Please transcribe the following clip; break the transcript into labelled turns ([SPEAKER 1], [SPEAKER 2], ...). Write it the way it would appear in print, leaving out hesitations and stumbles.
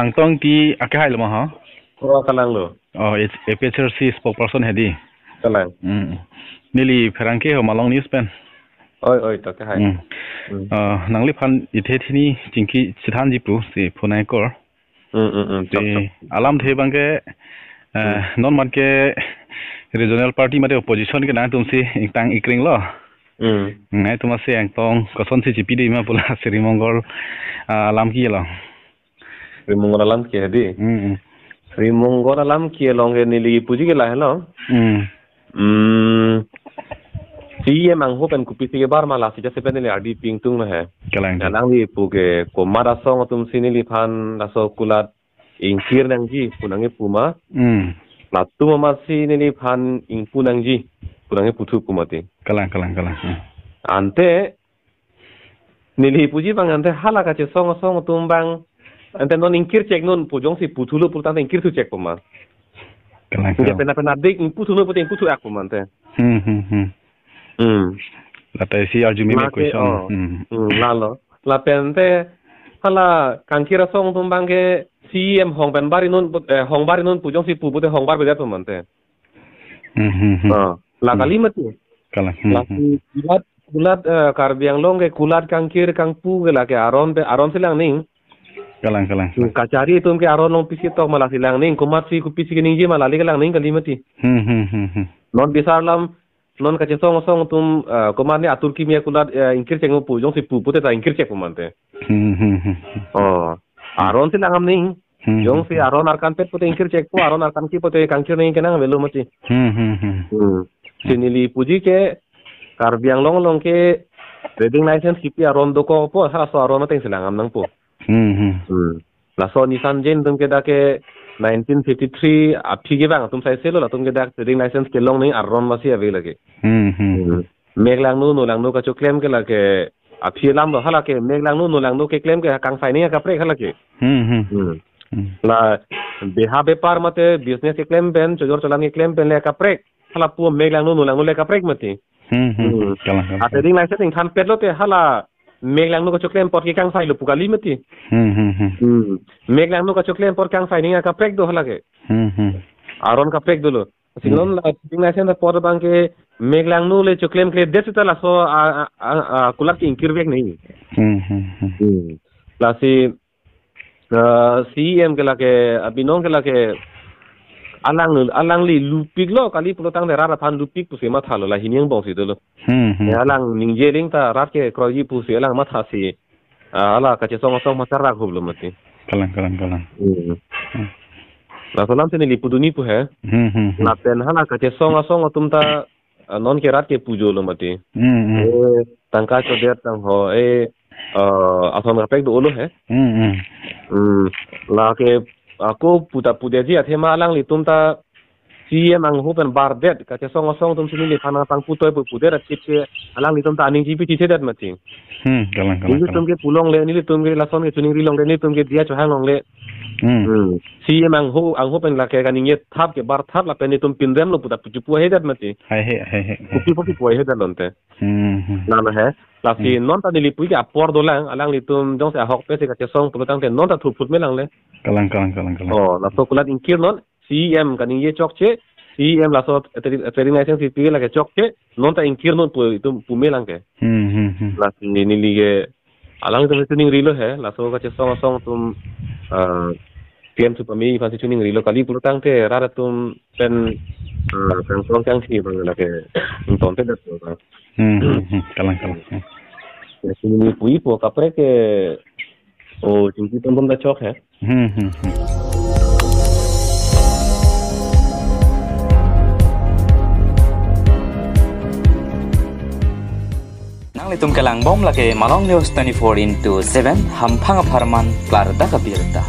[SPEAKER 1] ang tong ti akai lo ma ha
[SPEAKER 2] oh kalang lo
[SPEAKER 1] APHRC spokesperson hedi
[SPEAKER 2] kalang
[SPEAKER 1] nili pherangke ho malong news pen
[SPEAKER 2] oi to ka hai
[SPEAKER 1] nangli phan ithe thini chingki chithan jipu si phunai kor alam the bangke non man ke regional party mate opposition ke na tumsi tang ikring lo ngai tumase ang tong koson si GPD ma pula Srimongol alam ki lo
[SPEAKER 2] Srimongol alam ki hedi Srimongol alam ki longe nili puji ke la hello si emang hopen kupisi ke bar malah si jase penili adi pingtung na hai kalang li puke ko mara song tum sinili phan laso kulat ingkir nangji punange puma la tu mama sinili phan ingpu nangji punange putu pumati
[SPEAKER 1] kalang
[SPEAKER 2] ante nili puji bang ante hala ka che song tumbang ante non ingkir cek non pujong si putulu pultan ingkir tu cek puma
[SPEAKER 1] kalang
[SPEAKER 2] pena dik ingpu nu puting putu aku mante
[SPEAKER 1] la tesi arjumi me question
[SPEAKER 2] la pente hala kankira song tumbang ke CM hongban bari nun pujong si pupute hongbar beda pemante la kalimati
[SPEAKER 1] kalang
[SPEAKER 2] la kulat karbiang long ke kulat kankir kangpu ke la ke aron silang ning
[SPEAKER 1] kalang
[SPEAKER 2] kacari tum ke aron long pisi tok malah silang ning kumat si kupisi ke ningji malah li kalang ning kalimati non besar lam non kace song tum komande atur kimia kulat ingkir ceng pujong si pupute ta ingkir cek pemante aron silang am ning jong si aron arkan pet pute ingkir cek pu aron arkan ki pute kankir ning kenang velu mati sinili puji ke karbiang long ke trading license kipi aron doko po hala so aron teng silang am nang po la so nisan jen tum ke da ke 1953 api ke bang tum sai selo la tum ke da trading license ke long ning aron masi ave lage meglang nu lang nu ka cho claim ke la ke api lam lo hala ke meglang nu lang nu ke claim ke kang sai ning ka pre hala ke la beha bepar mate business ke claim ben chojor chalan ke claim ben le ka pre hala pu meglang nu lang nu le ka pre mati trading license ing than pet lo te hala meglang nu ka cho claim por ke kang sai lo pukali mati meglang nu ka cho claim por kang sai ning ka pre do hala ke aron ka pre do lo Singlon la trading license por bang ke meglang nu le cho claim ke desita la so kulak ki ingkir bek nahi la si CM ke la ke abinong ke la ke alang li lupik lo kali pulotang de rara phan lupik pusi ma thalo la hiniang bong si dolo alang ningjeling ta rat ke kroji pusi alang ma thasi ala ka che song ma sarra khoblo mati
[SPEAKER 1] kalang
[SPEAKER 2] la salam sene li puduni pu hai la pen hala ka che song tumta non ke rat ke pujo lo mati tangka cho der tang ho ason rapek do lo hai la ke aku puda ji athema alang li tumta CM ang hopen bar det ka che song tum sini li phana tang putoy puder chip ke alang li tumta aning ji pi che dat mati
[SPEAKER 1] kalang
[SPEAKER 2] tum ke pulong le ni li tum ke la son ke chuning ri long le ni tum ke dia cho hang long le CM ang hopen la ke kaning ye thap ke bar thap la pen tum pindem lo puda puchu he dat mati
[SPEAKER 1] hai
[SPEAKER 2] kupi he dat lonte na na hai la si non ta dili pui ke apor do lang alang li tum dong sa hok pe se ka che song pulotang te non ta thu phut me lang le
[SPEAKER 1] kalang
[SPEAKER 2] la so kulat ingkir non CM kaning ye chok che CM la so trading license pi la ke chok che non ta ingkir non pu me lang ke la ni li ke alang tum tuning rilo hai la so ka che song tum PM tu pami pasti tuning rilo kali pulutang te rara tum pen kang song kang thi bang la ke ton te dat
[SPEAKER 1] kalang
[SPEAKER 2] ya sini pui po kapre ke jingki tum da chok hai
[SPEAKER 3] Nang litum kelang bom lagi Malong News 24/7 hampang aparman klar da kabirta.